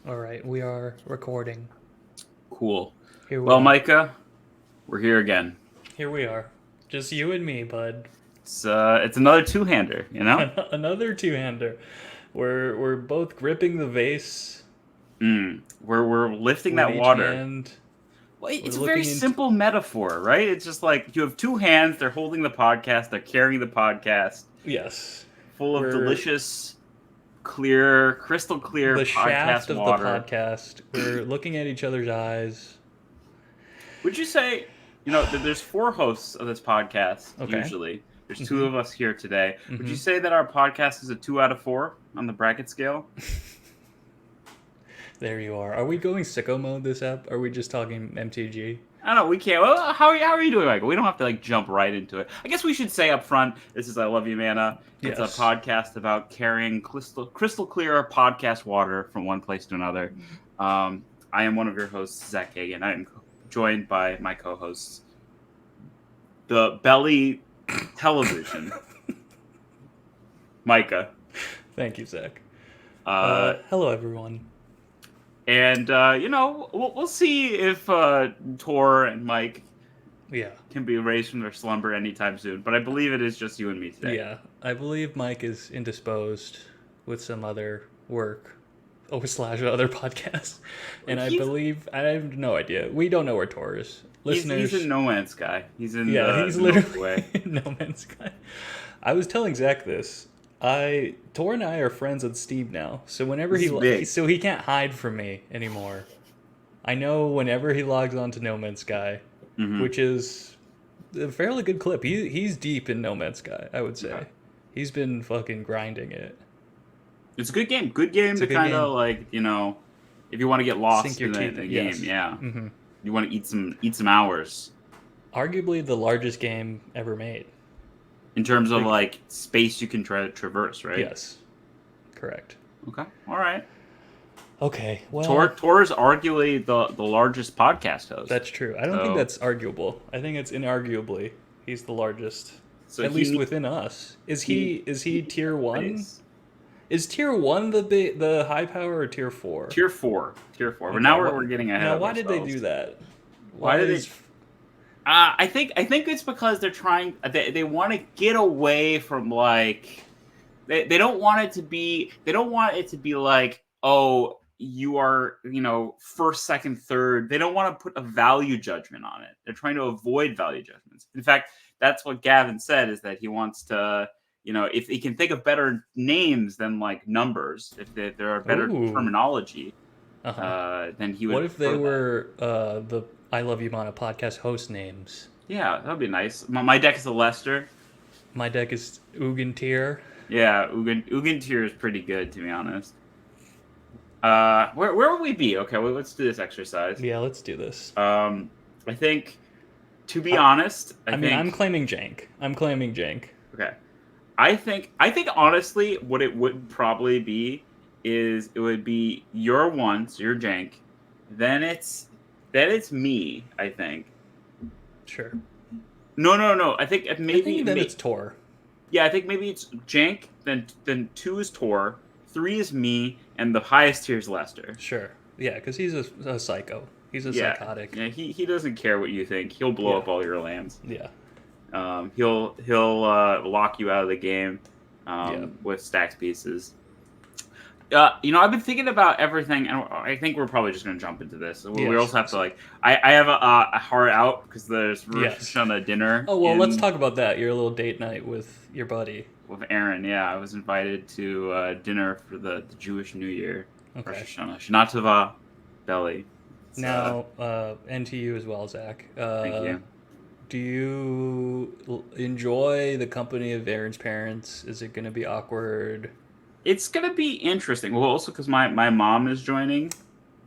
All right, we are recording. Cool. Here we Well, are. Micah, we're here again. Here we are. Just you and me, bud. It's another two-hander, you know? Another two-hander. We're both gripping the vase We're lifting with that each water. hand. Well, We're it's a very looking into simple metaphor, right? It's just like you have two hands, they're holding the podcast, they're carrying the podcast, yes. full of We're delicious, clear, crystal clear the podcast shaft of the water. podcast. We're looking at each other's eyes. Would you say, there's four hosts of this podcast Okay. usually. There's two Mhm. of us here today. Would you Mhm. say that our podcast is a 2 out of 4 on the bracket scale? There you are. Are we going sicko mode this app? Are we just talking MTG? I don't know. We can't. Well, how are you doing, Michael? We don't have to jump right into it. I guess we should say up front. This is I Love You, Mana. It's a Yes. podcast about carrying crystal clear podcast water from one place to another. I am one of your hosts, Zach Kagan. I am joined by my co-hosts, the Belly Television, Micah, Thank you, Zach. uh, Hello, everyone. and we'll see if Tor and Mike Yeah. can be raised from their slumber anytime soon. But I believe it is just you and me today. Yeah, I believe Mike is indisposed with some other work / other podcasts, and I believe I have no idea. We don't know where Tor is. He's in Listeners, No Man's Sky. He's in yeah, the he's Milky literally Way. in No Man's Sky. I was telling Zach this. Tor and I are friends on Steam now, so whenever This is big. so he can't hide from me anymore. I know whenever he logs on to No Man's Sky, Mm-hmm. which is a fairly good clip. He's deep in No Man's Sky, I would say. Okay. He's been fucking grinding it. It's a good game. Good game It's a to good kind game. of if you want to get Sink lost your in teeth the in. game. Yes. Yeah, Hmm. you want to eat some hours Arguably the largest game ever made. in terms of Like, space you can traverse. Right. yes. Correct. Okay. All right. Okay, well, Tor is arguably the largest podcast host. that's true. I don't think So that's arguable. I think it's inarguably he's the largest, so at he least needs within us. Is he needs he tier 1? space. Is tier 1 the high power or tier 4? Tier four. Tier four. But Okay, now we're getting ahead now of why did they ourselves. do that? Why Why did is they? I think it's because they're trying. They want to get away from they don't want it to be. They don't want it to be like, oh, you are first, second, third. They don't want to put a value judgment on it. They're trying to avoid value judgments. In fact, that's what Gavin said, is that he wants to. If he can think of better names than numbers, if there are better Ooh. terminology, Uh-huh. then he would. What if they prefer that. were the I Love You Mana podcast host names? Yeah, that'd be nice. My deck is a Lester. My deck is Uggen tier. Yeah, Uggen tier is pretty good, to be honest. Where would we be? Okay, well, let's do this exercise. Yeah, let's do this. I think, to be I- honest, I I mean, think I'm claiming jank. okay. I think honestly, what it would probably be is it would be your one, so your jank. Then it's me. I think. Sure. No. I think I maybe think then it's Tor. yeah, I think maybe it's Jank, then 2 is Tor, 3 is me, and the highest tier is Lester. Sure. Yeah, because he's a psycho. He's a Yeah, psychotic. yeah, he doesn't care what you think. He'll blow Yeah. up all your lands. Yeah. He'll lock you out of the game Yeah. with stacks pieces. I've been thinking about everything, and I think we're probably just gonna jump into this. We Yes. also have to I have a heart out because there's Rosh Yes. Hashanah dinner. Oh well, let's talk about that. Your little date night with your buddy. With Aaron. Yeah, I was invited to dinner for the Jewish New Year. Okay. Rosh Hashanah. Shana Tova, Belly. Now, and to you as well, Zach. Thank you. Do you enjoy the company of Aaron's parents? Is it going to be awkward? It's gonna be interesting. Well, also because my mom is joining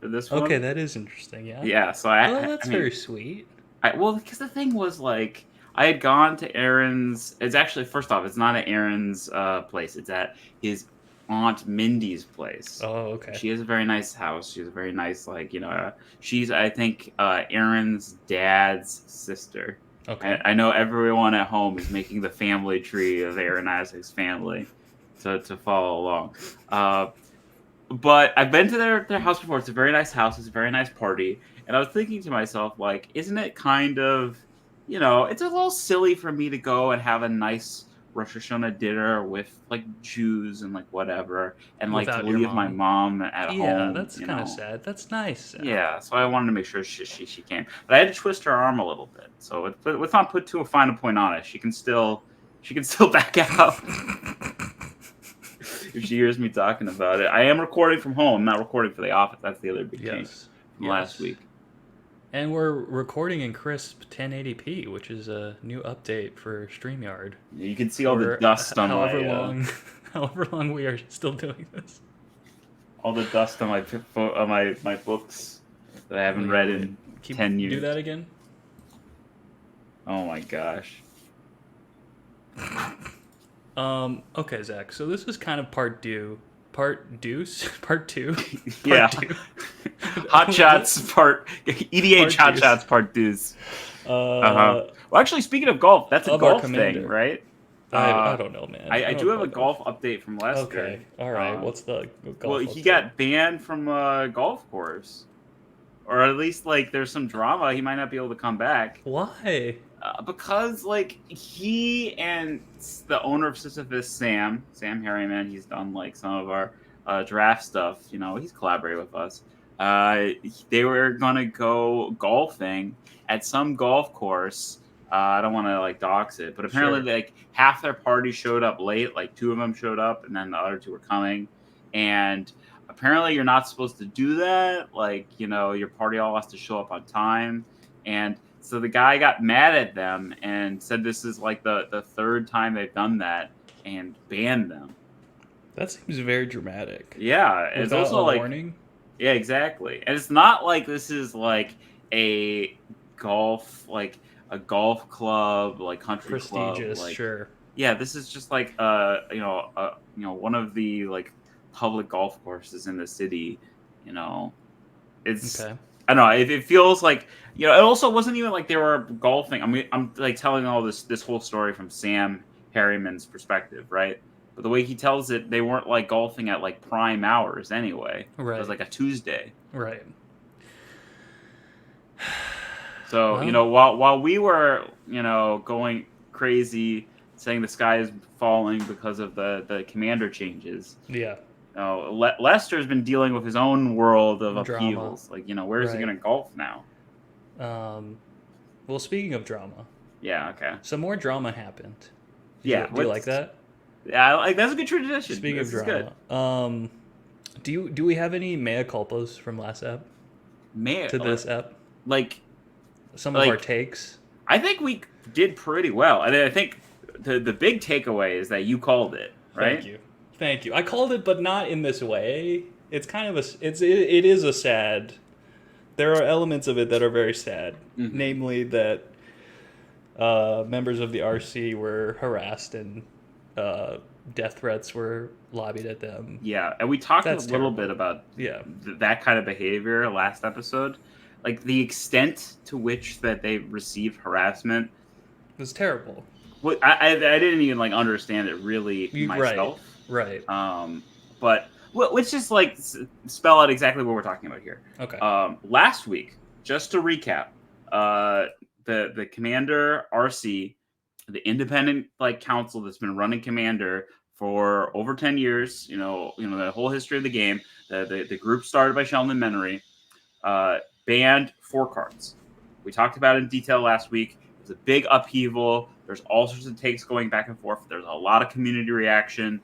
for this one. Okay, that is interesting. Yeah. Yeah, so Well, I that's mean, very sweet. because the thing was I had gone to Aaron's. It's actually, first off, it's not at Aaron's place. It's at his aunt Mindy's place. Oh, okay. She has a very nice house. She has a very nice she's, I think, Aaron's dad's sister. Okay. I know everyone at home is making the family tree of Aaron Isaac's family to follow along. but I've been to their house before. It's a very nice house. It's a very nice party. And I was thinking to myself, like, isn't it kind of, it's a little silly for me to go and have a nice Rosh Hashanah dinner with like Jews and like whatever, and like to Without your leave my mom. mom at Yeah, home. that's kind of sad. That's nice. Yeah, so I wanted to make sure she came, but I had to twist her arm a little bit. So it's not put to a final point on it. She can still back out if she hears me talking about it. I am recording from home, not recording for the office. That's the other big change from last week. And we're recording in crisp 1080p, which is a new update for StreamYard. You can see all the dust on however long we are still doing this. All the dust on my books that I haven't read in 10 years. Do that again? Oh my gosh. Okay, Zach. So this is kind of part two. Yeah. Hot shots part EDH hot shots part deuce. Well, actually, speaking of golf, that's a golf thing, right? I don't know, man. I do have a golf update from Lester. Okay, all right. What's the golf? Well, he got banned from a golf course, or at least like there's some drama. He might not be able to come back. Why? Because like he and the owner of Sisyphus, Sam Harriman, he's done like some of our draft stuff. He's collaborated with us. They were gonna go golfing at some golf course. I don't want to like dox it, but apparently like half their party showed up late. Like 2 of them showed up, and then the other 2 were coming. And apparently you're not supposed to do that. Like your party all has to show up on time. And so the guy got mad at them and said this is like the 3rd time they've done that and banned them. That seems very dramatic. Yeah, it's also like warning. Yeah, exactly. And it's not like this is like a golf club, like country prestigious, club, like, sure. Yeah, this is just like one of the like public golf courses in the city. It's okay. I don't know. It feels like it also wasn't even like they were golfing. I mean, I'm like telling all this whole story from Sam Harriman's perspective, right? But the way he tells it, they weren't like golfing at like prime hours anyway. Right. It was like a Tuesday. Right. So while we were going crazy saying the sky is falling because of the commander changes. Yeah. Lester's been dealing with his own world of drama. upheavals. Like, where is he going to golf now? Well, speaking of drama. Yeah, okay. Some more drama happened. Do you like that? Yeah, that's a good tradition. Speaking of drama. Do we have any mea culpas from last ep? This ep? Like some of our takes? I think we did pretty well. I think the big takeaway is that you called it, right? Thank you. I called it, but not in this way. It's kind of it is a sad. There are elements of it that are very sad. Mm-hmm. Namely that members of the RC were harassed and death threats were lobbied at them. Yeah, and we talked a little bit about that kind of behavior last episode. Like the extent to which that they received harassment was terrible. Well, I didn't even like understand it really myself. Right. But let's just like spell out exactly what we're talking about here. Okay. Last week, just to recap, the Commander RC, the independent like council that's been running Commander for over 10 years, the whole history of the game, the group started by Sheldon Menery, banned 4 cards. We talked about it in detail last week. It's a big upheaval. There's all sorts of takes going back and forth. There's a lot of community reaction.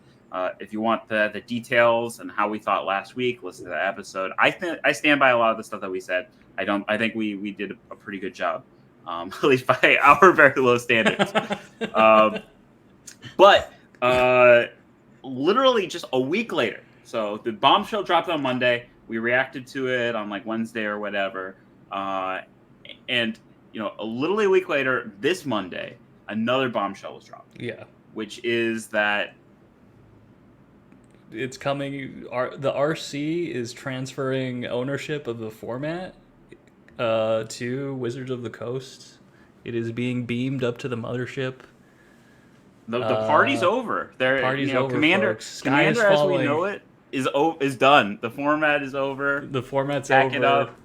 If you want the details and how we thought last week, listen to that episode. I stand by a lot of the stuff that we said. I think we did a pretty good job, at least by our very low standards. But literally just a week later, so the bombshell dropped on Monday. We reacted to it on like Wednesday or whatever, and literally a week later, this Monday, another bombshell was dropped. Yeah, which is that it's coming. The RC is transferring ownership of the format to Wizards of the Coast. It is being beamed up to the mothership. The party's over. Party's over. Commander, folks. Sky Commander is as falling. we know it, is done. The format is over. The format's Pack over. it up.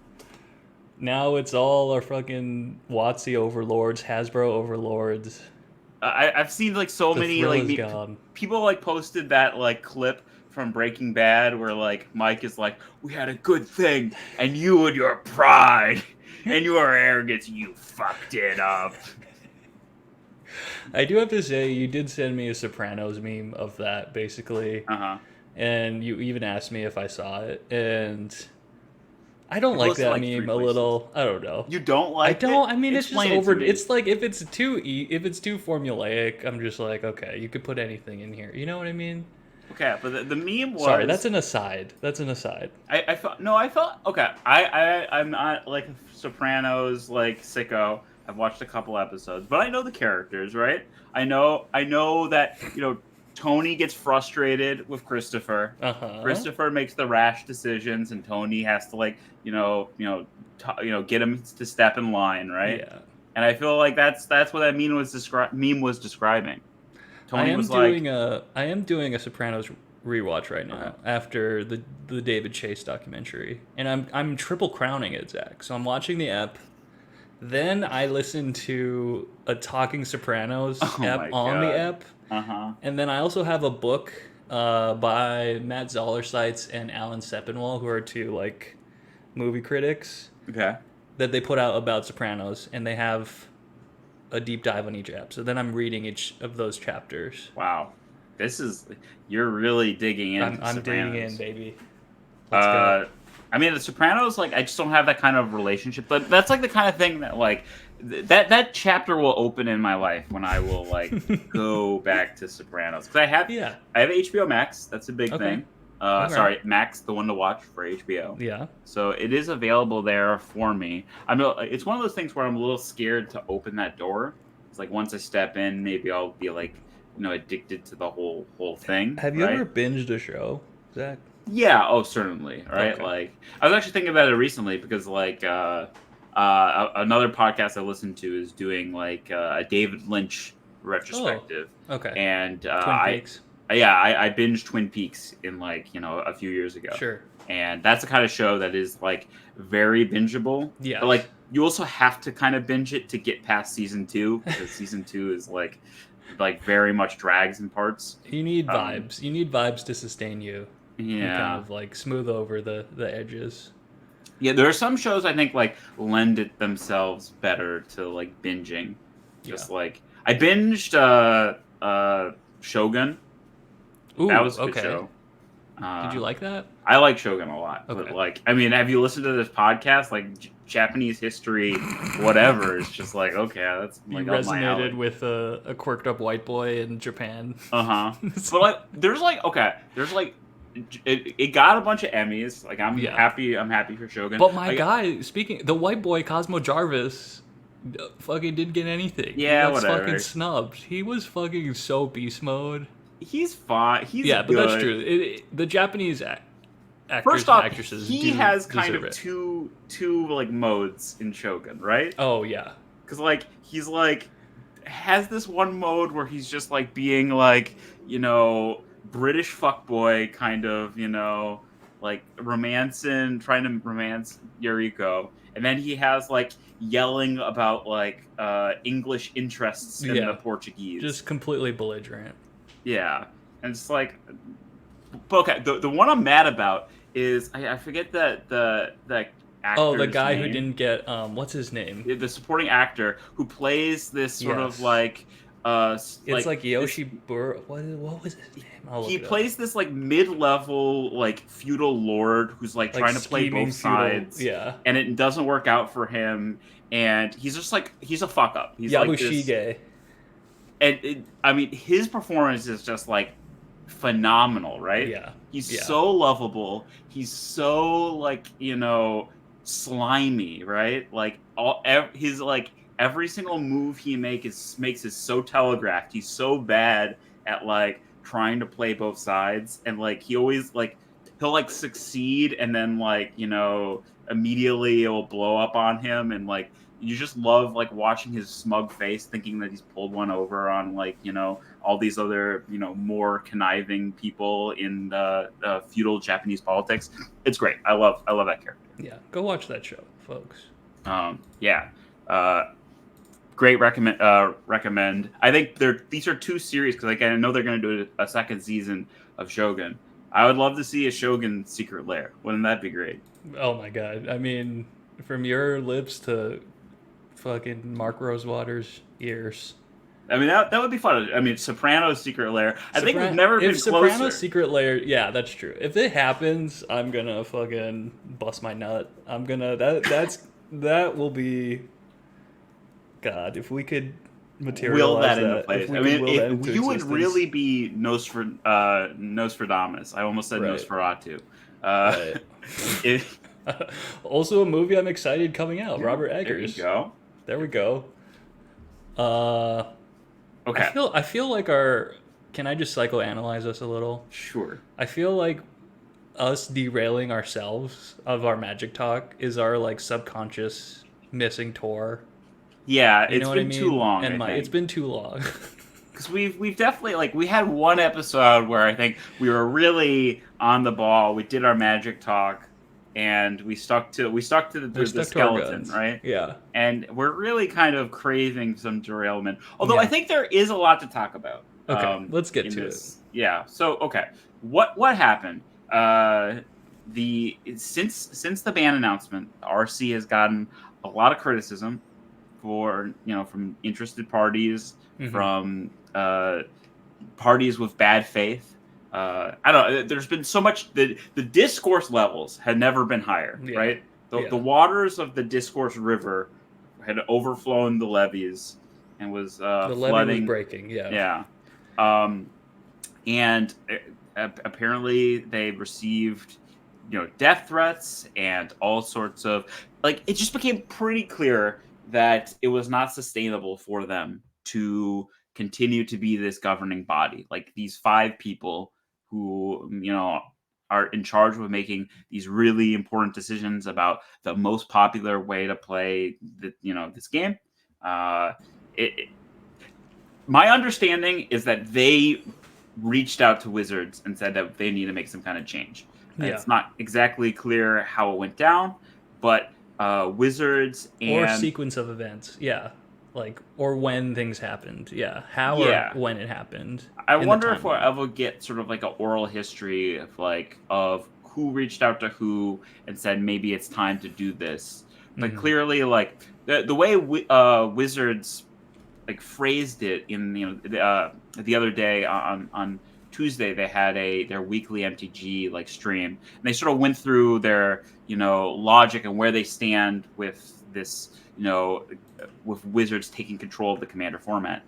Now it's all our fucking WotC overlords, Hasbro overlords. I've seen like so The many thrill like is gone. people like posted that like clip from Breaking Bad where like Mike is like, "We had a good thing, and you and your pride and your arrogance, you fucked it up." I do have to say, you did send me a Sopranos meme of that, basically. Uh-huh. And you even asked me if I saw it. And I don't It like goes to, that like, meme 3 a places. little. I don't know. You don't I like don't. it? I mean, it's just Explain it to over. me. It's like if it's too formulaic, I'm just like, okay, you could put anything in here. You know what I mean? Okay, but the meme was. Sorry, that's an aside. That's an aside. I felt okay. I'm not like Sopranos like sicko. I've watched a couple episodes, but I know the characters, right? I know that Tony gets frustrated with Christopher. Uh-huh. Christopher makes the rash decisions, and Tony has to like get him to step in line, right? Yeah. And I feel like that's what that meme was describing. Tony was I am doing a Sopranos rewatch right now after the David Chase documentary, and I'm triple crowning it, Zach. So I'm watching the ep, then I listen to a Talking Sopranos ep on the ep, and then I also have a book by Matt Zollerseitz and Alan Sepinwall, who are two like movie critics. Okay. That they put out about Sopranos, and they have a deep dive on each ep. So then I'm reading each of those chapters. Wow, you're really digging in. I'm digging in, baby. Let's go. I mean, the Sopranos, like, I just don't have that kind of relationship. But that's like the kind of thing that, like, that chapter will open in my life when I will like go back to Sopranos, because I have HBO Max. That's a big thing. Sorry, Max, the one to watch for HBO. Yeah. So it is available there for me. It's one of those things where I'm a little scared to open that door. It's like once I step in, maybe I'll be like, addicted to the whole thing. Have you ever binged a show, Zach? Yeah. Oh, certainly. Right. Okay. Like I was actually thinking about it recently because like another podcast I listened to is doing like a David Lynch retrospective. Oh, okay. And Twin Peaks. I binged Twin Peaks in like a few years ago. Sure. And that's the kind of show that is like very bingeable. Yeah. But like you also have to kind of binge it to get past season 2, because season 2 is like very much drags in parts. You need vibes. You need vibes to sustain you. Yeah. And kind of like smooth over the edges. Yeah, there are some shows I think like lend it themselves better to like binging. Just like I binged Shogun. Ooh, that was a good show. Did you like that? I like Shogun a lot. Okay. But like, I mean, have you listened to this podcast? Like Japanese history, whatever. It's just like, okay, that's like you resonated with a quirked up white boy in Japan. But like, there's like it got a bunch of Emmys. Like I'm happy for Shogun. But my guy, the white boy Cosmo Jarvis fucking didn't get anything. Yeah, he was whatever. Fucking snubbed. He was fucking so beast mode. He's fine. He's but good. that's true. The Japanese actors First off, and actresses he has kind of it. two like modes in Shogun, right? Oh yeah, because like he's like has this one mode where he's just like being like British fuckboy kind of like trying to romance Yuriko, and then he has like yelling about like English interests in the Portuguese, just completely belligerent. Yeah, and it's like, but okay, the one I'm mad about is I forget the actor's the guy name. who didn't get what's his name? The supporting actor who plays this sort of like it's like Yoshi Bur. What was his name? He plays this like mid-level like feudal lord who's like trying to play both sides. Yeah, and it doesn't work out for him, and he's just like he's a fuck up. He's Yabushige. And I mean, his performance is just like phenomenal, right? Yeah, he's so lovable. He's so like slimy, right? Like his like every single move he makes is so telegraphed. He's so bad at like trying to play both sides, and like he always like he'll like succeed and then like, you know, immediately it will blow up on him, and like you just love like watching his smug face thinking that he's pulled one over on like, you know, all these other, you know, more conniving people in feudal Japanese politics. It's great. I love that character. Yeah, go watch that show, folks. Yeah. Great recommend. I think these are two series because like I know they're going to do a second season of Shogun. I would love to see a Shogun Secret Lair. Wouldn't that be great? Oh my god! I mean, from your lips to fucking Mark Rosewater's ears. I mean that would be fun. I mean, Sopranos Secret Lair. I think we've never been closer. Sopranos Secret Lair, yeah, that's true. If it happens, I'm gonna fucking bust my nut. I'm gonna that will be. God, if we could materialize will that into place. I mean, you would really be Nostradamus. I almost said right. Nosferatu. Right. Also, a movie I'm excited coming out. Robert Eggers. There you go. There we go. Okay. I feel like our. Can I just psychoanalyze us a little? Sure. I feel like us derailing ourselves of our magic talk is our like subconscious missing Tor. Yeah, it's been too long. And it's been too long. Because we've definitely like we had one episode where I think we were really on the ball. We did our magic talk, and we stuck to the skeleton, right? Yeah. And we're really kind of craving some derailment. Although I think there is a lot to talk about. Okay, let's get to it. Yeah. So okay, what happened? Since the ban announcement, RC has gotten a lot of criticism from interested parties, from parties with bad faith. I don't know. There's been so much. The discourse levels had never been higher, right? The waters of the discourse river had overflown the levees and was the levee flooding. Was breaking. Yeah. And apparently they received death threats and all sorts of it just became pretty clear that it was not sustainable for them to continue to be this governing body. Like these 5 people who, are in charge of making these really important decisions about the most popular way to play this game. My understanding is that they reached out to Wizards and said that they need to make some kind of change. Yeah. It's not exactly clear how it went down, but Wizards and... Or sequence of events, yeah. Or when things happened, yeah. How or when it happened. I wonder if we'll ever get sort of like an oral history of who reached out to who and said maybe it's time to do this. But clearly, the way Wizards phrased it in the other day on Tuesday, they had their weekly MTG stream, and they sort of went through their logic and where they stand with this with Wizards taking control of the Commander format.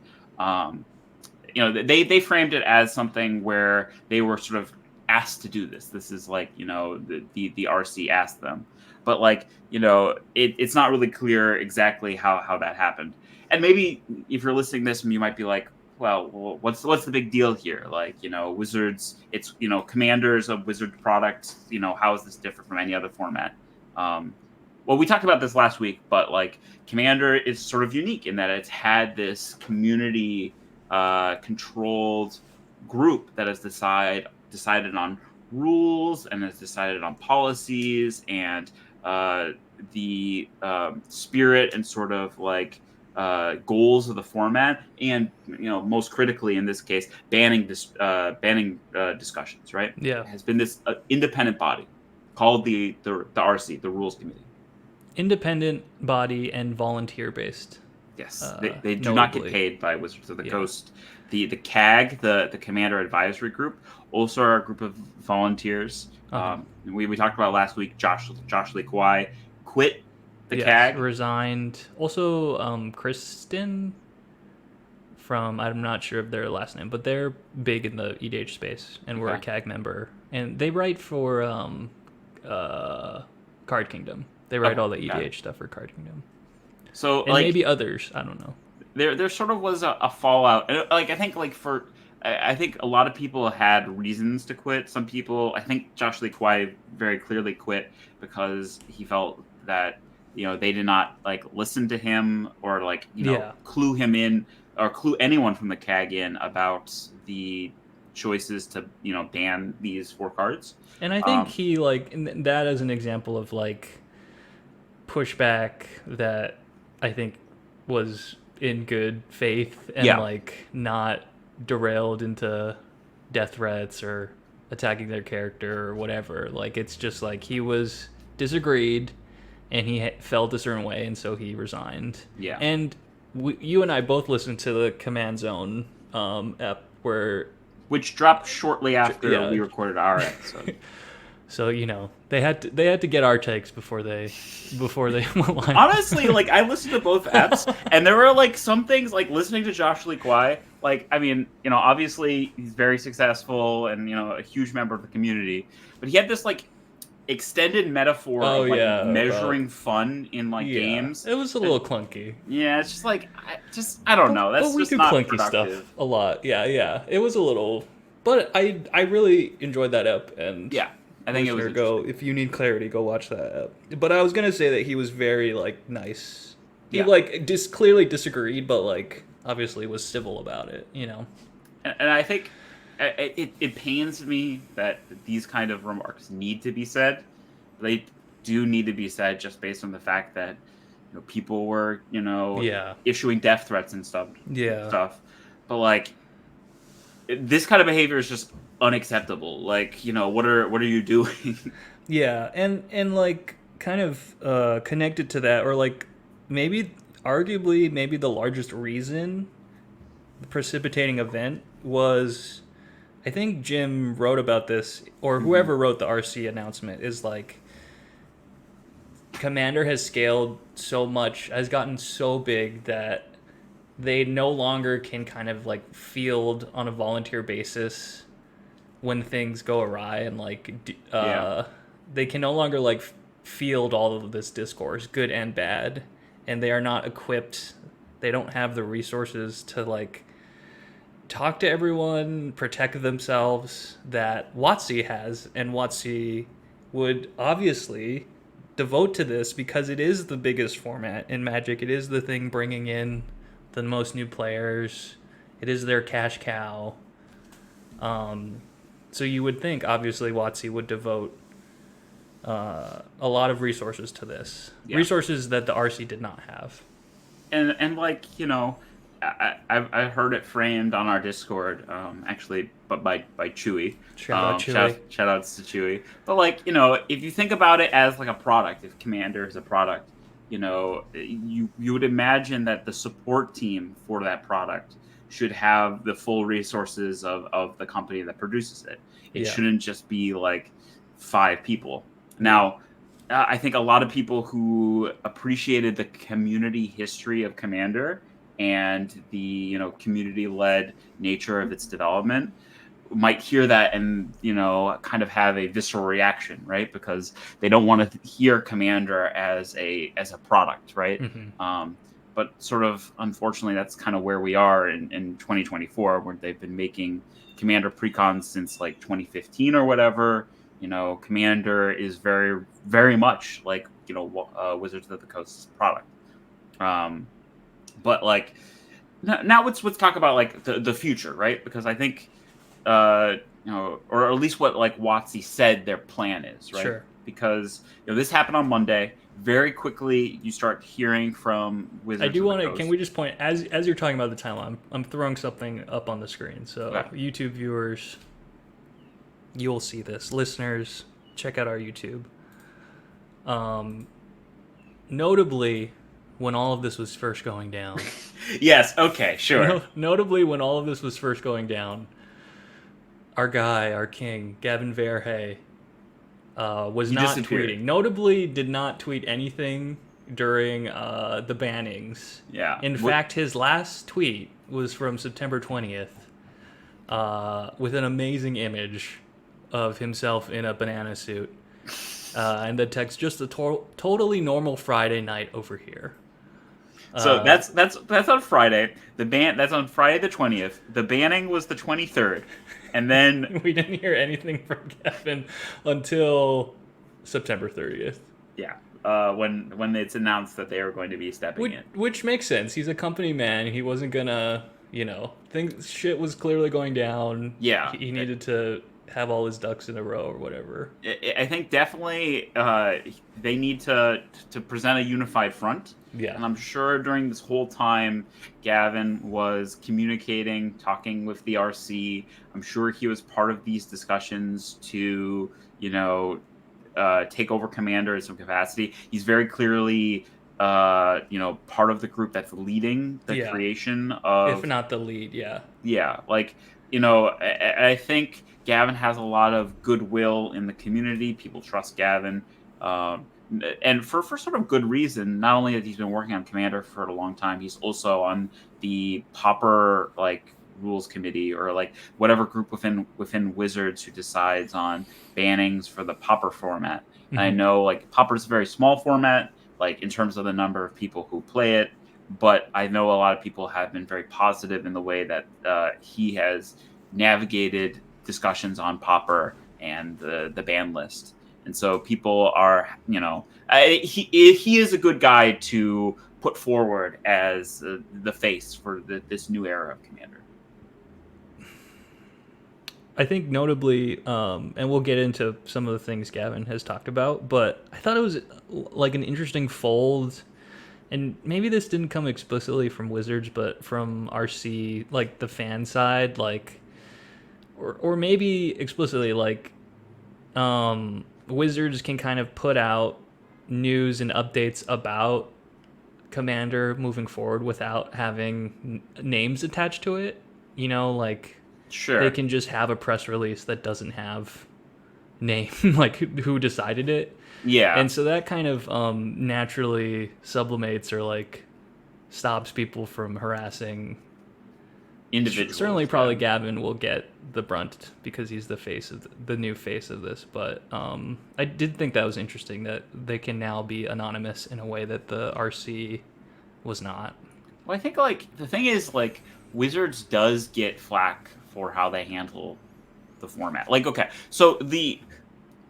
They framed it as something where they were sort of asked to do this. This is the RC asked them, but it's not really clear exactly how that happened. And maybe if you're listening to this, you might be like, well, what's the big deal here? Wizards, it's, Commander's a Wizard product. How is this different from any other format? Well, we talked about this last week, but Commander is sort of unique in that it's had this community controlled group that has decided on rules and has decided on policies and the spirit and sort of goals of the format, and most critically in this case, banning discussions. Right? Yeah, it has been this independent body called the RC, the Rules Committee. Independent body and volunteer based. Yes, they do not get paid by Wizards of the Coast. The CAG, the Commander Advisory Group, also are a group of volunteers. We talked about last week. Josh Lee Kwai quit the CAG, resigned. Also, Kristen from, I'm not sure of their last name, but they're big in the EDH space and we're a CAG member, and they write for Card Kingdom. They write all the EDH stuff for Card Kingdom. So and maybe others, I don't know. There sort of was a fallout. I think for I think a lot of people had reasons to quit. Some people, I think Josh Lee Kwai very clearly quit because he felt that they did not like listen to him or like Yeah. clue him in or clue anyone from the CAG in about the choices to ban these 4 cards. And I think he like that as an example of like pushback that I think was in good faith and like not derailed into death threats or attacking their character or whatever. Like it's just like he was disagreed and he felt a certain way, and so he resigned. Yeah. And you and I both listened to the Command Zone app which dropped shortly after we recorded our episode. So they had to get our takes before they went live. Honestly, like I listened to both apps, and there were like some things like listening to Josh Lee Kwai. Like I mean, obviously he's very successful and a huge member of the community, but he had this like extended metaphor of like measuring fun in like games. It was a little clunky. Yeah, it's just like I don't know. That's just not clunky productive. Stuff a lot. Yeah. It was a little, but I really enjoyed that app, and yeah. I think it was if you need clarity, go watch that app. But I was gonna say that he was very like nice. He like clearly disagreed, but like obviously was civil about it. And I think it pains me that these kind of remarks need to be said. They do need to be said just based on the fact that people were issuing death threats and stuff. But like this kind of behavior is just unacceptable. Like what are you doing? Yeah, and like kind of connected to that, or like arguably the largest reason, the precipitating event was, I think Jim wrote about this, or whoever wrote the RC announcement, is like Commander has scaled so much, has gotten so big that they no longer can kind of like field on a volunteer basis when things go awry, and like they can no longer like field all of this discourse, good and bad, and they are not equipped. They don't have the resources to like talk to everyone, protect themselves, that WotC has, and WotC would obviously devote to this because it is the biggest format in Magic. It is the thing bringing in the most new players. It is their cash cow. So you would think, obviously, WotC would devote a lot of resources to this. Yeah. Resources that the RC did not have. And like, I heard it framed on our Discord, actually, but by Chewy. Shout out Chewy. Shout outs to Chewy. But like, if you think about it as like a product, if Commander is a product, you would imagine that the support team for that product should have the full resources of the company that produces it. It shouldn't just be like 5 people. Now, I think a lot of people who appreciated the community history of Commander and the community-led nature of its development might hear that and kind of have a visceral reaction, right? Because they don't want to hear Commander as a product, right? Mm-hmm. But sort of unfortunately, that's kind of where we are in 2024, where they've been making Commander precons since like 2015 or whatever. Commander is very, very much like Wizards of the Coast's product. But like now let's talk about like the future, right? Because I think or at least what like WotC said their plan is, right? Sure. Because this happened on Monday. Very quickly, you start hearing from Wizards. I do want to. Can we just point as you're talking about the timeline? I'm throwing something up on the screen, so YouTube viewers, you'll see this. Listeners, check out our YouTube. Notably, when all of this was first going down. Yes. Okay. Sure. Notably, when all of this was first going down, our guy, our king, Gavin Verhey, was not tweeting. Notably, did not tweet anything during the bannings. Yeah. In fact, his last tweet was from September 20th, with an amazing image of himself in a banana suit, and the text, "Just a totally normal Friday night over here." So that's on Friday. That's on Friday the 20th. The banning was the 23rd, and then we didn't hear anything from Gavin until September 30th. yeah, when it's announced that they were going to be stepping in, Which makes sense. He's a company man. He wasn't gonna, shit was clearly going down. yeah. He needed to have all his ducks in a row or whatever. I think definitely they need to present a unified front. Yeah. And I'm sure during this whole time, Gavin was communicating, talking with the RC. I'm sure he was part of these discussions to, take over Commander in some capacity. He's very clearly, part of the group that's leading the creation of... If not the lead, yeah. Yeah, I think Gavin has a lot of goodwill in the community. People trust Gavin. And for sort of good reason. Not only that he's been working on Commander for a long time, he's also on the Pauper rules committee, or whatever group within Wizards who decides on bannings for the Pauper format. Mm-hmm. And I know Pauper's a very small format, in terms of the number of people who play it, but I know a lot of people have been very positive in the way that he has navigated discussions on Pauper and the ban list. And so people are, he is a good guy to put forward as the face for this new era of Commander. I think notably, and we'll get into some of the things Gavin has talked about, but I thought it was an interesting fold, and maybe this didn't come explicitly from Wizards, but from RC, the fan side, or maybe explicitly, Wizards can kind of put out news and updates about Commander moving forward without having names attached to it. Sure. They can just have a press release that doesn't have name, who decided it. Yeah. And so that kind of naturally sublimates or stops people from harassing individuals. Certainly, probably Gavin will get the brunt because he's the new face of this. But I did think that was interesting that they can now be anonymous in a way that the RC was not. Well, I think the thing is Wizards does get flack for how they handle the format. Okay, so the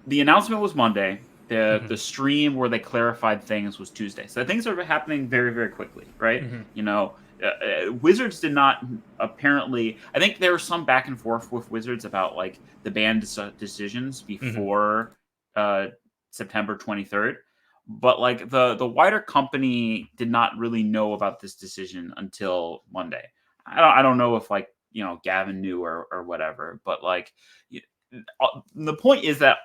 announcement was Monday. The stream where they clarified things was Tuesday. So things are happening very, very quickly, right? Mm-hmm. Wizards did not apparently... I think there was some back and forth with Wizards about the ban decisions before September 23rd. But the wider company did not really know about this decision until Monday. I don't know if Gavin knew or whatever, but the point is that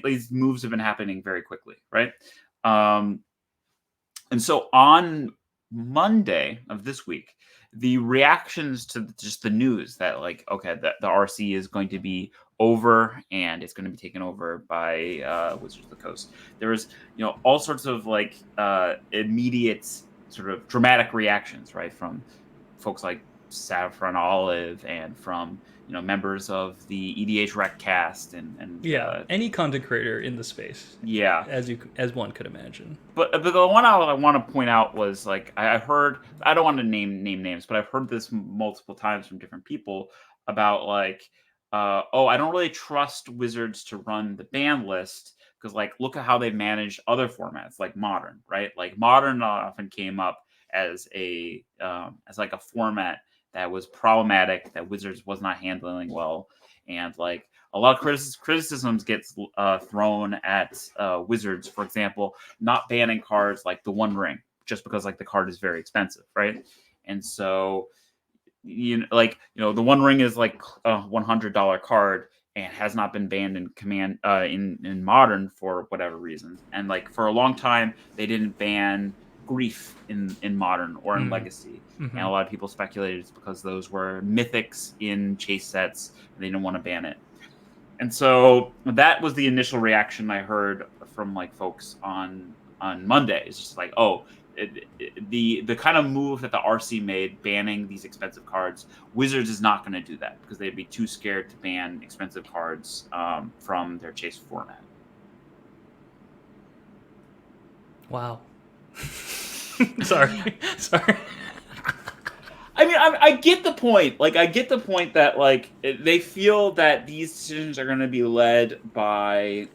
these moves have been happening very quickly, right? And so on Monday of this week, the reactions to just the news that that the RC is going to be over and it's going to be taken over by Wizards of the Coast. There was all sorts of immediate sort of dramatic reactions, right, from folks like Saffron Olive and from members of the EDH Rec cast and any content creator in the space, as one could imagine. But the one I want to point out was I heard, I don't want to name names, but I've heard this multiple times from different people about I don't really trust Wizards to run the ban list because look at how they've managed other formats like Modern, right? Modern often came up as a format that was problematic, that Wizards was not handling well. And a lot of criticisms gets thrown at Wizards, for example, not banning cards like the One Ring, just because the card is very expensive, right? And so, the One Ring is a $100 card and has not been banned in Modern for whatever reason. And for a long time, they didn't ban Grief in Modern or in Legacy. Mm-hmm. And a lot of people speculated it's because those were mythics in chase sets and they didn't want to ban it. And so that was the initial reaction I heard from folks on Monday. It's just the kind of move that the RC made, banning these expensive cards, Wizards is not going to do that because they'd be too scared to ban expensive cards from their chase format. Wow. Sorry. I mean, I get the point. Like, I get the point that, like, they feel that these decisions are going to be led by,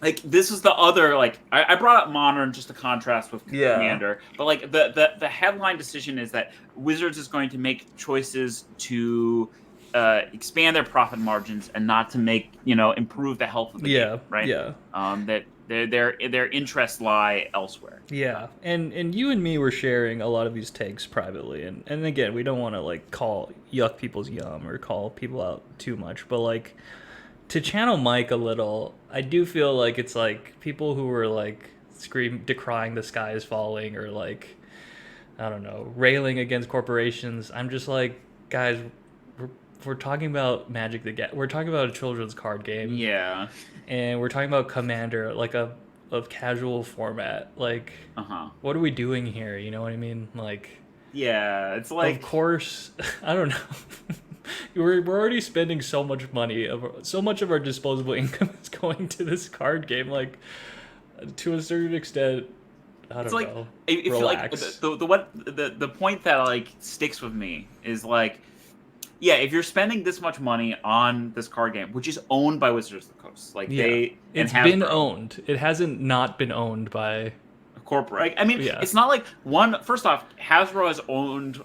like, this is the other, like, I brought up Modern just to contrast with Commander, but, like, the headline decision is that Wizards is going to make choices to expand their profit margins and not to make, improve the health of the game, right? Yeah. That their interests lie elsewhere. Yeah, and you and me were sharing a lot of these takes privately, and again, we don't want to like yuck people's yum or call people out too much, but like to channel Mike a little, I do feel like it's like people who were like decrying the sky is falling or like I don't know, railing against corporations. I'm just like, guys, we're talking about Magic the Gathering. We're talking about a children's card game. Yeah. And we're talking about Commander, like of casual format. Like, what are we doing here? You know what I mean? Like, yeah, it's like, of course, I don't know. we're already spending so much money. So much of our disposable income is going to this card game. Like, to a certain extent, I don't know. Relax. Like the point that like sticks with me is like, yeah, if you're spending this much money on this card game, which is owned by Wizards of the Coast, like it's been owned. It hasn't not been owned by a corporate. I mean, it's not like First off, Hasbro has owned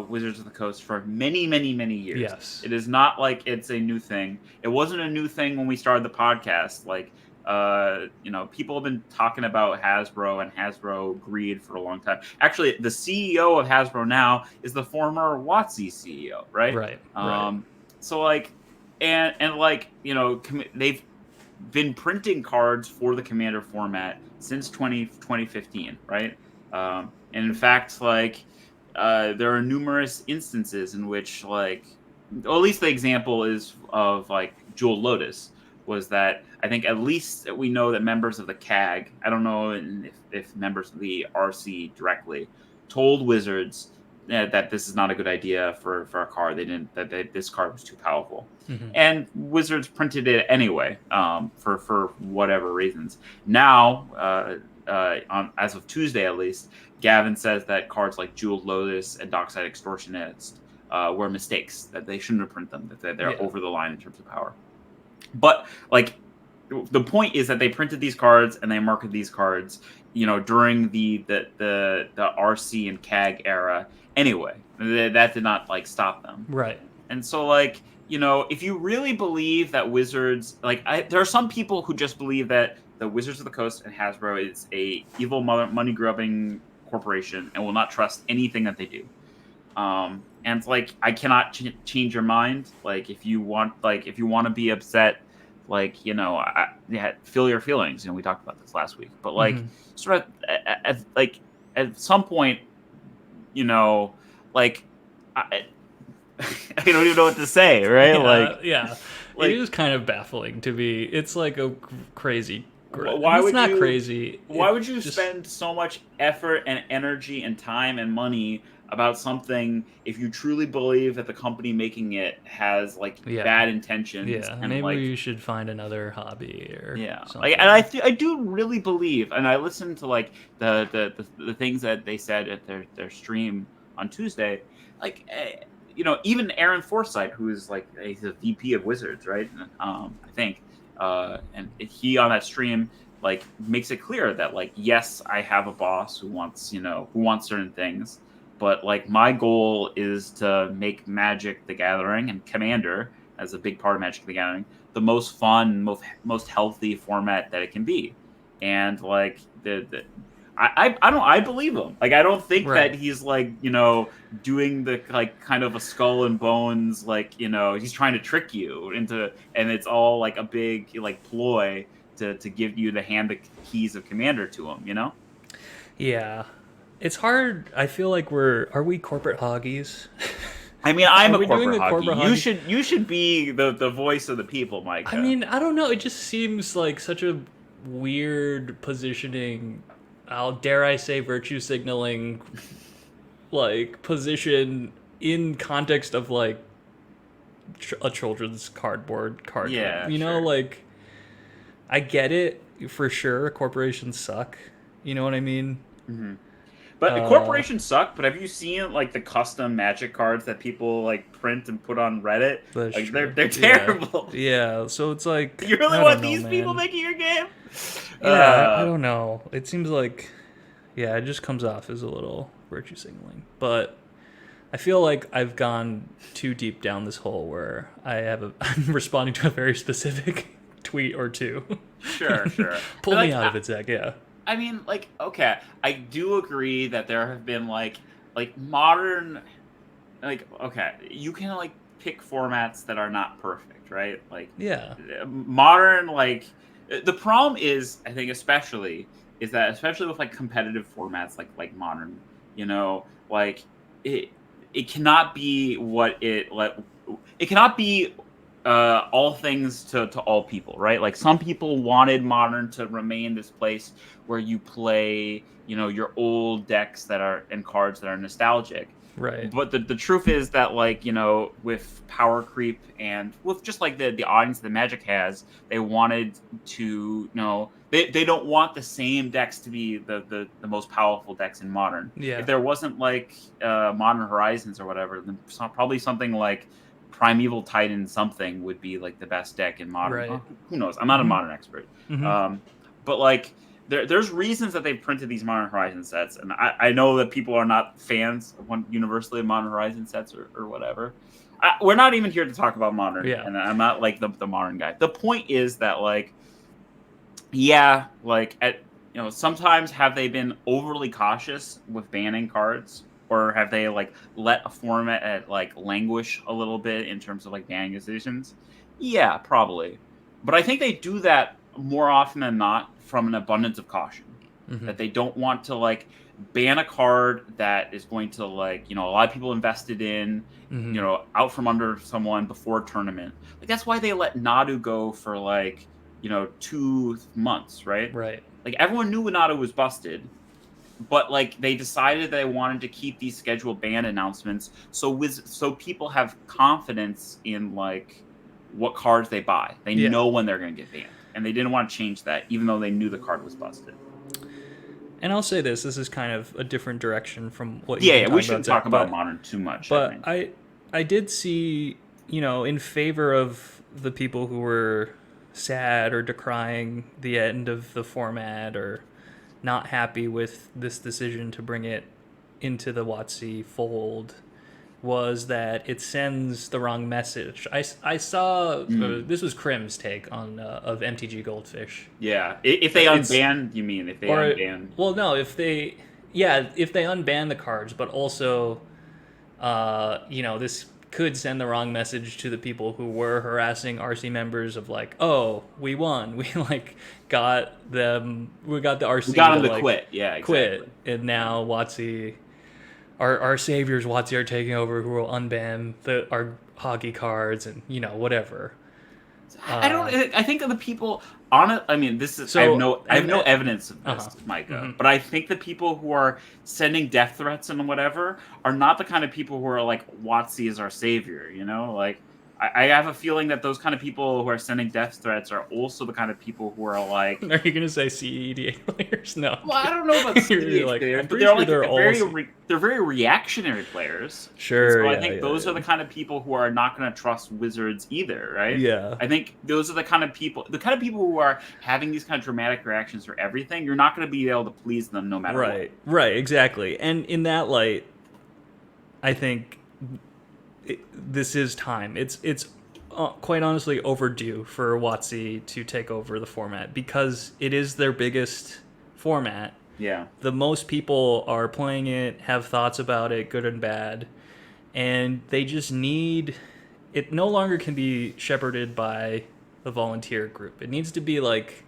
Wizards of the Coast for many, many, many years. Yes, it is not like it's a new thing. It wasn't a new thing when we started the podcast. Like, people have been talking about Hasbro and Hasbro greed for a long time. Actually, the CEO of Hasbro now is the former WotC CEO, right? Right. So like, and like, they've been printing cards for the Commander format since 2015, right? And in fact, like, there are numerous instances in which, like, well, at least the example is of like Jewel Lotus, was that I think at least we know that members of the CAG, I don't know if members of the RC directly, told Wizards that this is not a good idea for a card. This card was too powerful. Mm-hmm. And Wizards printed it anyway, for whatever reasons. Now, as of Tuesday at least, Gavin says that cards like Jeweled Lotus and Dockside Extortionist were mistakes, that they shouldn't have printed them, that they're over the line in terms of power. But like, the point is that they printed these cards and they marketed these cards, during the RC and CAG era. Anyway, that did not like stop them. Right. And so like, if you really believe that Wizards, like, there are some people who just believe that the Wizards of the Coast and Hasbro is a evil money grubbing corporation and will not trust anything that they do. And like, I cannot change your mind. Like, if you want to be upset, like, feel your feelings. We talked about this last week, but like, sort of at some point, like, I don't even know what to say, right? It is kind of baffling to me. It's like a crazy. Why would not crazy? Why would you spend so much effort and energy and time and money about something if you truly believe that the company making it has like bad intentions? And maybe like, you should find another hobby or something. Like, and I do really believe, and I listened to like the things that they said at their stream on Tuesday, like, even Aaron Forsythe, who is like he's a VP of Wizards, right? I think, and he on that stream like makes it clear that like, yes, I have a boss who wants certain things, but like, my goal is to make Magic the Gathering and Commander, as a big part of Magic the Gathering, the most fun, most healthy format that it can be. And like, I believe him. Like, I don't think that he's like, doing the like kind of a skull and bones, like, he's trying to trick you into, and it's all like a big like ploy to give you the keys of Commander to him, Yeah. It's hard. I feel like are we corporate hoggies? I mean, I'm a corporate hoggy. You should be the voice of the people, Micah. I mean, I don't know. It just seems like such a weird positioning. Dare I say virtue signaling, like, position in context of like a children's card game. Like, I get it for sure. Corporations suck. You know what I mean? Mm-hmm. But corporations suck. But have you seen like the custom Magic cards that people like print and put on Reddit? Like they're terrible. Yeah. So it's like You really want these people making your game? Yeah, I don't know. It seems like, yeah, it just comes off as a little virtue signaling. But I feel like I've gone too deep down this hole where I'm responding to a very specific tweet or two. Sure. Pull me out of it, Zach. Yeah. I mean, like, okay, I do agree that there have been like modern, like, okay, you can like pick formats that are not perfect, right? Like, yeah, modern, like, the problem is, I think, especially with like competitive formats like modern, you know, like it cannot be it cannot be all things to all people, right? Like some people wanted modern to remain this place where you play, you know, your old decks and cards that are nostalgic. Right. But the truth is that, like, you know, with power creep and with just like the audience that Magic has, they wanted to, you know, they don't want the same decks to be the most powerful decks in modern. Yeah. If there wasn't like Modern Horizons or whatever, then probably something like Primeval Titan something would be like the best deck in modern. Right. Who knows? I'm not a modern expert. But like there's reasons that they've printed these Modern Horizon sets, and I know that people are not fans universally of Modern Horizon sets or whatever. We're not even here to talk about modern, and I'm not like the modern guy. The point is that like, yeah, like you know, sometimes have they been overly cautious with banning cards? Or have they like let a format like languish a little bit in terms of like banning decisions? Yeah, probably. But I think they do that more often than not from an abundance of caution. That they don't want to like ban a card that is going to, like, you know, a lot of people invested in, you know, out from under someone before a tournament. Like that's why they let Nadu go for like, you know, 2 months, right? Right. Like everyone knew Nadu was busted. But like they decided they wanted to keep these scheduled ban announcements so people have confidence in like what cards they buy. They know when they're going to get banned, and they didn't want to change that, even though they knew the card was busted. And I'll say this is kind of a different direction from what we shouldn't talk about modern too much. But I did see, you know, in favor of the people who were sad or decrying the end of the format or not happy with this decision to bring it into the WotC fold, was that it sends the wrong message. I saw this was Krim's take on of MTG Goldfish. Yeah, if they unban, you mean if they unban? Well, no, if they unban the cards, but also, you know, this could send the wrong message to the people who were harassing RC members of like, oh, we won, we like got the RC, we got them to quit, exactly. And now WotC, our saviors WotC are taking over, who will unban our hockey cards and, you know, whatever. I think of the people on it. I mean, this is I have no evidence of this, Micah. But I think the people who are sending death threats and whatever are not the kind of people who are like, WotC is our savior. You know, like I have a feeling that those kind of people who are sending death threats are also the kind of people who are like. Are you gonna say CEDA players? No. Well, I don't know about CEDA players, but they're very reactionary players. Sure. So I think those are the kind of people who are not going to trust Wizards either, right? Yeah. I think those are the kind of people who are having these kind of dramatic reactions for everything. You're not going to be able to please them no matter what. Right. Exactly. And in that light, I think. This is time. It's quite honestly overdue for WotC to take over the format, because it is their biggest format. Yeah. The most people are playing it, have thoughts about it, good and bad, and they just need it. No longer can be shepherded by a volunteer group. It needs to be like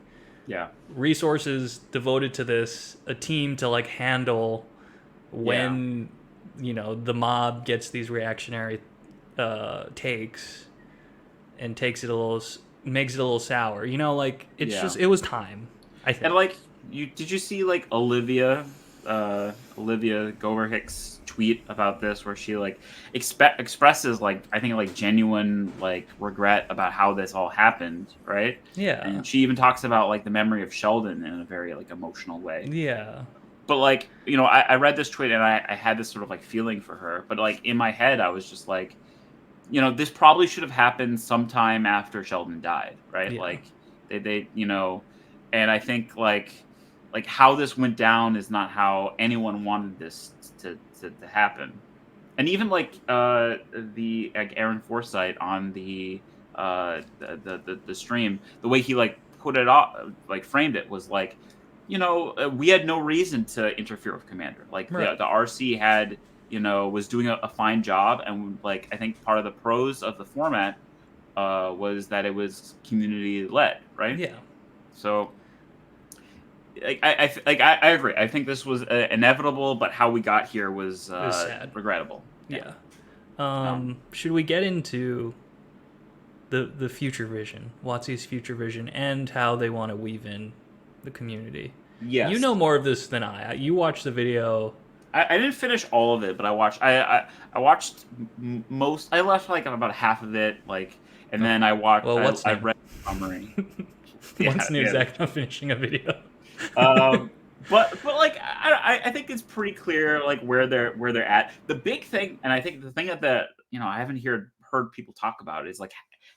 resources devoted to this, a team to like handle when you know the mob gets these reactionary takes and makes it a little sour, you know, like it's just, it was time, I think. And like, did you see like Olivia Gover-Hicks tweet about this, where she like expresses like, I think like genuine like regret about how this all happened, right? Yeah. And she even talks about like the memory of Sheldon in a very like emotional way. Yeah. But like, I read this tweet and I had this sort of like feeling for her. But like in my head, I was just like, this probably should have happened sometime after Sheldon died, right? Yeah. Like they and I think like how this went down is not how anyone wanted this to happen. And even like the like Aaron Forsythe on the stream, the way he like put it off, like framed it was like, we had no reason to interfere with Commander. Like Right. the RC had, was doing a fine job, and like I think part of the pros of the format was that it was community led, right? Yeah. So like I agree. I think this was inevitable, but how we got here was sad. regrettable. Yeah. Should we get into the future vision, WotC's future vision, and how they want to weave in the community? Yes. You know more of this than I. You watched the video. I didn't finish all of it, but I watched. I watched most. I left like about half of it, like, and then I watched. Well, what's I read the summary. What's new, Zach? Not finishing a video. But like I think it's pretty clear like where they're at. The big thing, and I think the thing that I haven't heard people talk about is like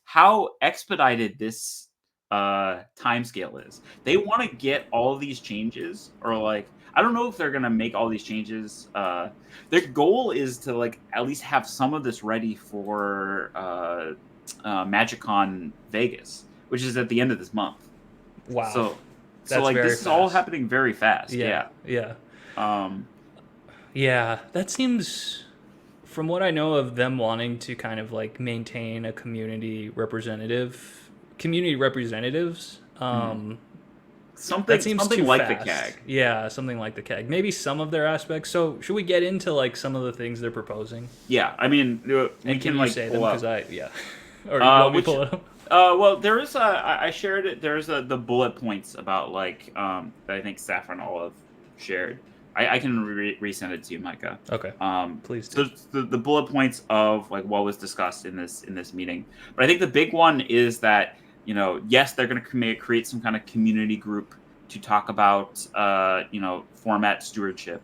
how expedited this time scale is. They want to get all these changes, or like I don't know if they're gonna make all these changes. Their goal is to like at least have some of this ready for MagicCon Vegas, which is at the end of this month. Wow. So like this is all happening very fast. Yeah. Yeah, that seems, from what I know of them wanting to kind of like maintain a community representatives. Something like fast. The CAG. Yeah, something like the CAG. Maybe some of their aspects. So should we get into like some of the things they're proposing? Yeah, I mean, we can like say them because or you want me to pull it up? Well, there is I shared it. There's the bullet points about like that I think Saffron Olive shared. I can resend it to you, Micah. Okay. Please do. So the bullet points of like what was discussed in this meeting. But I think the big one is that yes, they're going to create some kind of community group to talk about format stewardship.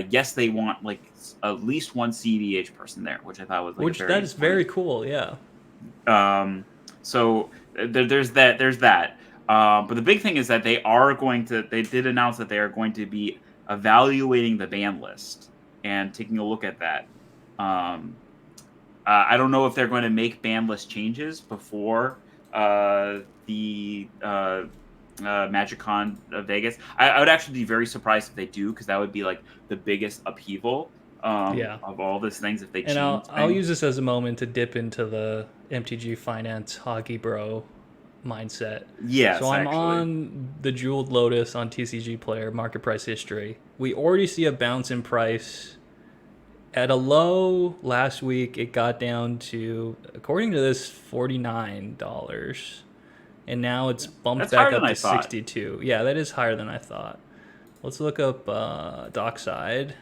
Yes, they want like at least one CEDH person there, which I thought was like that is very cool. Yeah. So there's that. But the big thing is that they did announce that they are going to be evaluating the ban list and taking a look at that. I don't know if they're going to make ban list changes before the MagicCon Vegas. I would actually be very surprised if they do, because that would be like the biggest upheaval of all these things if they change. And I'll use this as a moment to dip into the MTG Finance Hockey Bro mindset. Yes, so I'm on the Jeweled Lotus on TCG Player market price history. We already see a bounce in price. At a low last week, it got down to, according to this, $49, and now it's bumped back up to 62. Yeah, that is higher than I thought. Let's look up Dockside.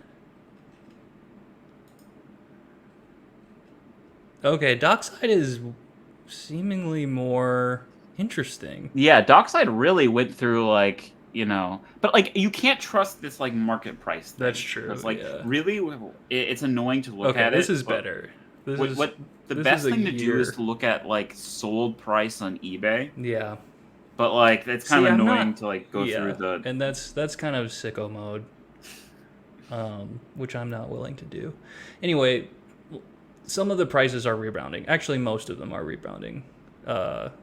Okay, Dockside is seemingly more interesting. Yeah, Dockside really went through like, but like you can't trust this like market price thing. That's true. It's like really, it's annoying to look at. This is better. The best thing to do is to look at like sold price on eBay. Yeah. But like it's kind of annoying to like go through the. And that's kind of sicko mode, which I'm not willing to do. Anyway, some of the prices are rebounding. Actually, most of them are rebounding,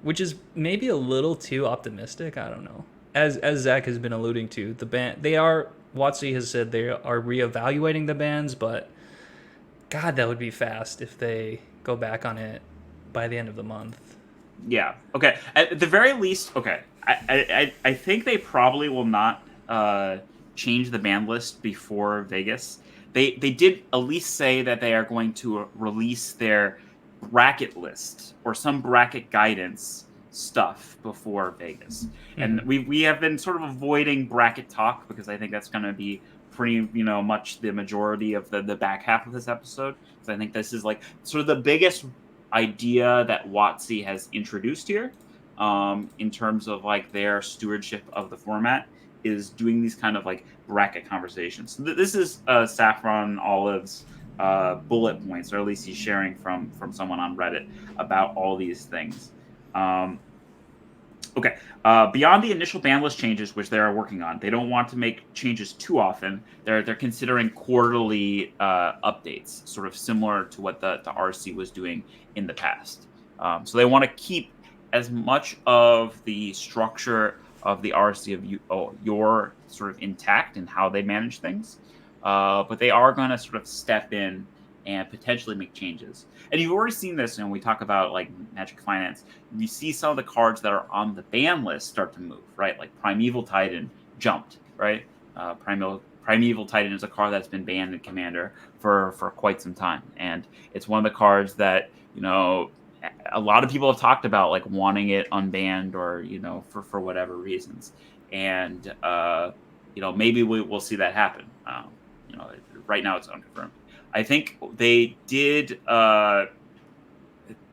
which is maybe a little too optimistic. I don't know. As Zach has been alluding to, WotC has said they are reevaluating the bans, but God, that would be fast if they go back on it by the end of the month. Yeah. Okay. At the very least, okay. I think they probably will not change the ban list before Vegas. They did at least say that they are going to release their bracket list or some bracket guidance stuff before Vegas. Mm-hmm. And we have been sort of avoiding bracket talk because I think that's going to be pretty much the majority of the back half of this episode. So I think this is like sort of the biggest idea that WotC has introduced here in terms of like their stewardship of the format is doing these kind of like bracket conversations. So this is Saffron Olive's bullet points, or at least he's sharing from someone on Reddit about all these things. Okay. Beyond the initial ban list changes, which they are working on, they don't want to make changes too often. They're considering quarterly updates, sort of similar to what the RC was doing in the past. So they want to keep as much of the structure of the RC of your sort of intact in how they manage things, but they are going to sort of step in and potentially make changes. And you've already seen this when we talk about like Magic Finance. You see some of the cards that are on the ban list start to move, right? Like Primeval Titan jumped, right? Primeval Titan is a card that's been banned in Commander for quite some time, and it's one of the cards that, you know, a lot of people have talked about like wanting it unbanned, or, you know, for whatever reasons. And you know, maybe we'll see that happen. You know, right now it's unconfirmed. I think they did at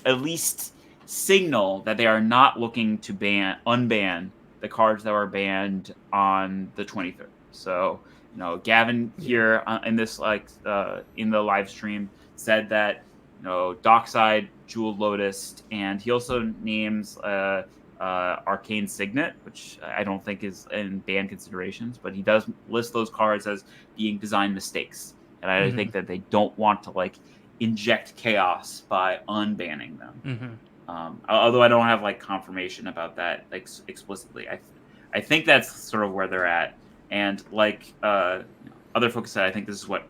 least signal that they are not looking to unban the cards that were banned on the 23rd. So, you know, Gavin here in this in the live stream said that, you know, Dockside, Jeweled Lotus, and he also names Arcane Signet, which I don't think is in ban considerations, but he does list those cards as being design mistakes. And I think that they don't want to like inject chaos by unbanning them. Although I don't have like confirmation about that like explicitly. I think that's sort of where they're at. And like other folks said, I think this is what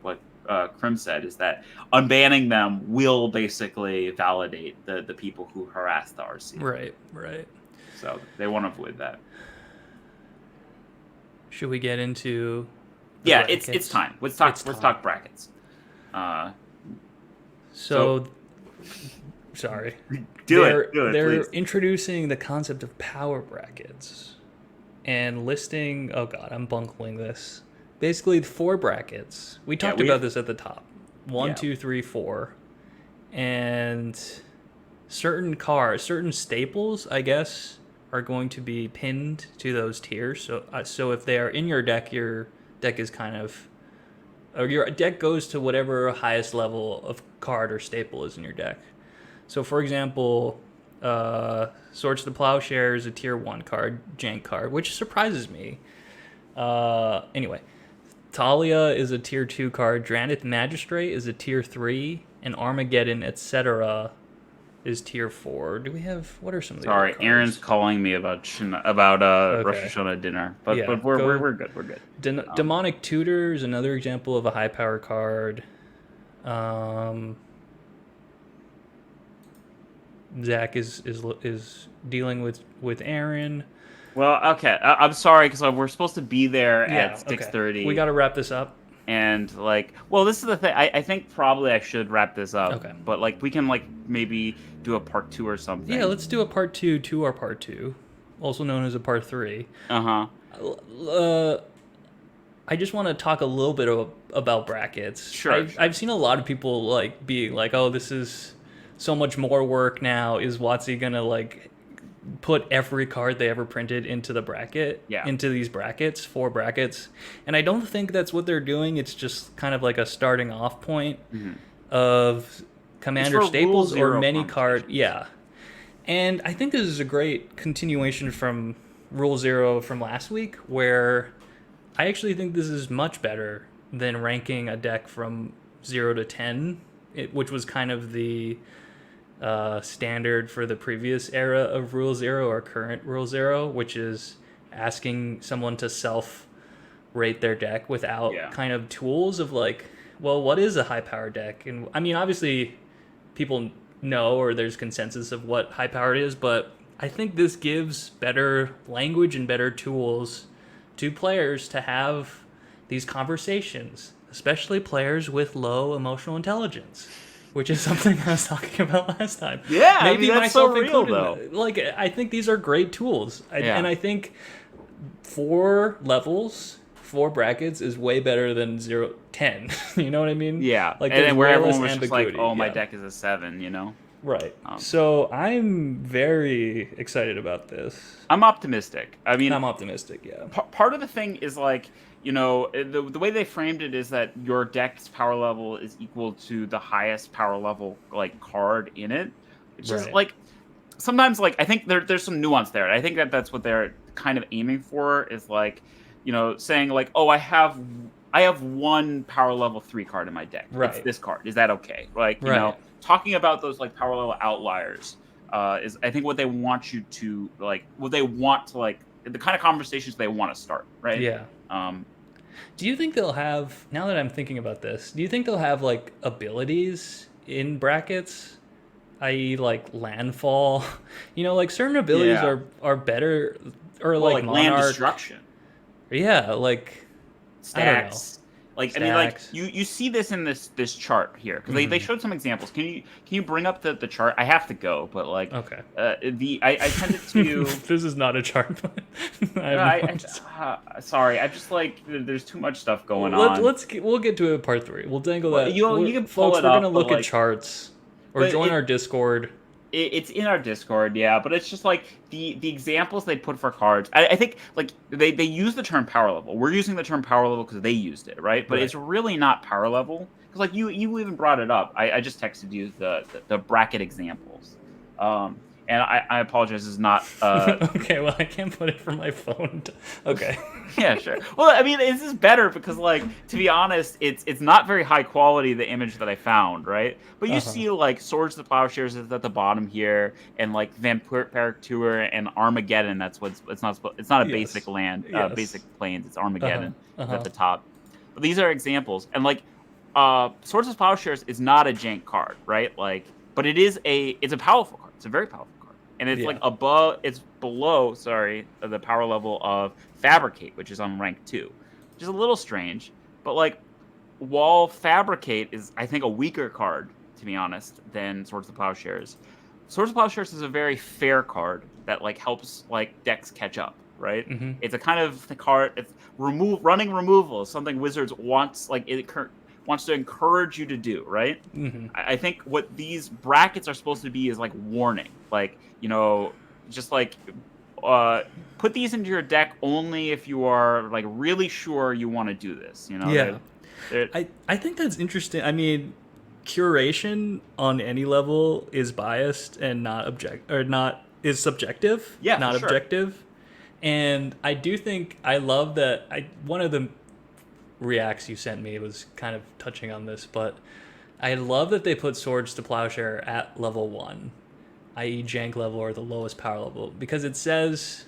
Krim said, is that unbanning them will basically validate the people who harass the RC. Right. So they want to avoid that. Should we get into? Yeah, it's time. Let's talk brackets. Sorry. They're please. Introducing the concept of power brackets and listing. Oh God, I'm bunkling this. Basically, 4 brackets. We talked about this at the top. 1, 2, 3, 4, and certain staples, I guess, are going to be pinned to those tiers. So if they are in your deck is kind of, or your deck goes to whatever highest level of card or staple is in your deck. So for example, Swords to the Plowshare is a tier 1 card, jank card, which surprises me. Anyway, Talia is a tier 2 card, Dranith Magistrate is a tier 3, and Armageddon, etc. is tier 4. Do we have, what are some of the other cards? Aaron's calling me about Rosh Hashanah dinner, but we're good. We're good. Demonic Tutor is another example of a high power card. Zach is dealing with Aaron. Well, okay. I'm sorry, because we're supposed to be there at 6:30. Okay. We got to wrap this up. And like, well, this is the thing. I think probably I should wrap this up. Okay. But like, we can like maybe do a part 2 or something. Yeah, let's do a part 2 to our part 2, also known as a part 3. I just want to talk a little bit about brackets. Sure. I've seen a lot of people like being like, "Oh, this is so much more work now. Is WotC gonna like put every card they ever printed into the bracket, into these brackets, 4 brackets?" And I don't think that's what they're doing. It's just kind of like a starting off point of Commander staples or many card. Yeah. And I think this is a great continuation from Rule 0 from last week, where I actually think this is much better than ranking a deck from 0 to 10, which was kind of the standard for the previous era of Rule 0 or current Rule 0, which is asking someone to self-rate their deck without kind of tools of like, well, what is a high-power deck? And I mean, obviously, people know, or there's consensus of what high-powered is, but I think this gives better language and better tools to players to have these conversations, especially players with low emotional intelligence, which is something I was talking about last time. Yeah, maybe that's myself so real, though. Like, I think these are great tools, and I think 4 levels, 4 brackets is way better than 0 10. You know what I mean? Yeah, like, and then where everyone was ambiguity. just like, "Oh, my deck is a 7," you know. Right. So I'm very excited about this. I'm optimistic. I mean, I'm optimistic, yeah. Part of the thing is like, the way they framed it is that your deck's power level is equal to the highest power level like card in it. It's just like sometimes like I think there's some nuance there. I think that's what they're kind of aiming for is like, saying like, oh, I have one power level 3 card in my deck. Right. It's this card. Is that okay? Like, talking about those like power level outliers is I think what they want you to like, what they want to like, the kind of conversations they want to start, right? Yeah. Do you think they'll have, now that I'm thinking about this, do you think they'll have like abilities in brackets, i.e. like landfall? Like certain abilities are better, or like land destruction. Yeah, like stacks. Like, I mean, like you see this in this chart here because they showed some examples. Can you bring up the chart? I have to go, but like, okay. I tended to. This is not a chart. Sorry, I just like there's too much stuff going on. We'll get to it part 3. We'll dangle that. You can pull folks. It we're up, gonna look at charts or join our Discord. It's in our Discord, yeah, but it's just like the examples they put for cards. I think like they use the term power level. We're using the term power level because they used it, right? But it's really not power level because like you even brought it up. I just texted you the bracket examples. And I apologize, this is not... Okay, well, I can't put it from my phone. Okay. Yeah, sure. Well, I mean, this is better because, like, to be honest, it's not very high quality, the image that I found, right? But you see, like, Swords to Plowshares is at the bottom here, and, like, Vampiric Tour and Armageddon, that's what's... It's not a basic land, basic plains, it's Armageddon is at the top. But these are examples. And, like, Swords to Plowshares is not a jank card, right? Like, but it's a powerful card. It's a very powerful card. And it's like below the power level of Fabricate, which is on rank 2, which is a little strange. But like, while Fabricate is, I think, a weaker card, to be honest, than Swords to Plowshares. Swords to Plowshares is a very fair card that like helps like decks catch up, right? It's a kind of the card. It's running removal is something Wizards wants to encourage you to do, right? I think what these brackets are supposed to be is like warning, like, just like put these into your deck only if you are like really sure you want to do this, Yeah. I think that's interesting. I mean, curation on any level is biased and is subjective, not objective. And I do think I love that one of the reacts you sent me was kind of touching on this, but I love that they put Swords to Plowshare at level 1, i.e. jank level or the lowest power level, because it speaks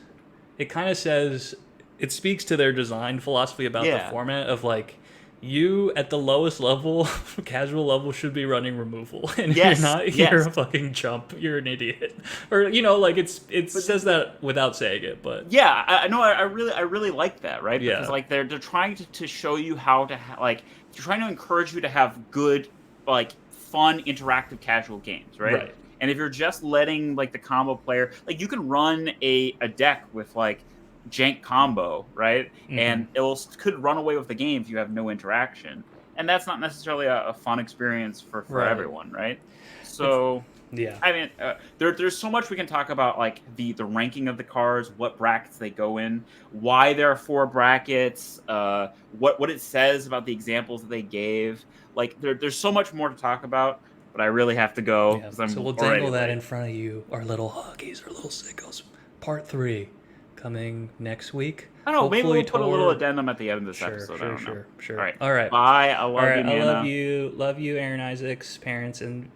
to their design philosophy about the format of like, you at the lowest level, casual level, should be running removal, and you're not. You're a fucking chump. You're an idiot, or like it says that without saying it. But yeah, I know. I really like that, right? Because like they're trying to show you how to like, they're trying to encourage you to have good, like, fun, interactive, casual games, right? And if you're just letting like the combo player, like, you can run a deck with like jank combo, right? And could run away with the game if you have no interaction, and that's not necessarily a fun experience for everyone, right? So I mean, there's so much we can talk about, like the ranking of the cards, what brackets they go in, why there are 4 brackets, what it says about the examples that they gave. Like, there's so much more to talk about, but I really have to go. So we'll dangle that in front of you, our little huggies, our little sickos. Part 3 coming next week. I don't know. Maybe we'll put a little addendum at the end of this episode. Sure. All right. Bye. I love you, Nana. I love you, Aaron Isaacs, parents, and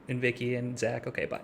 Vicky and Zach. Okay, bye.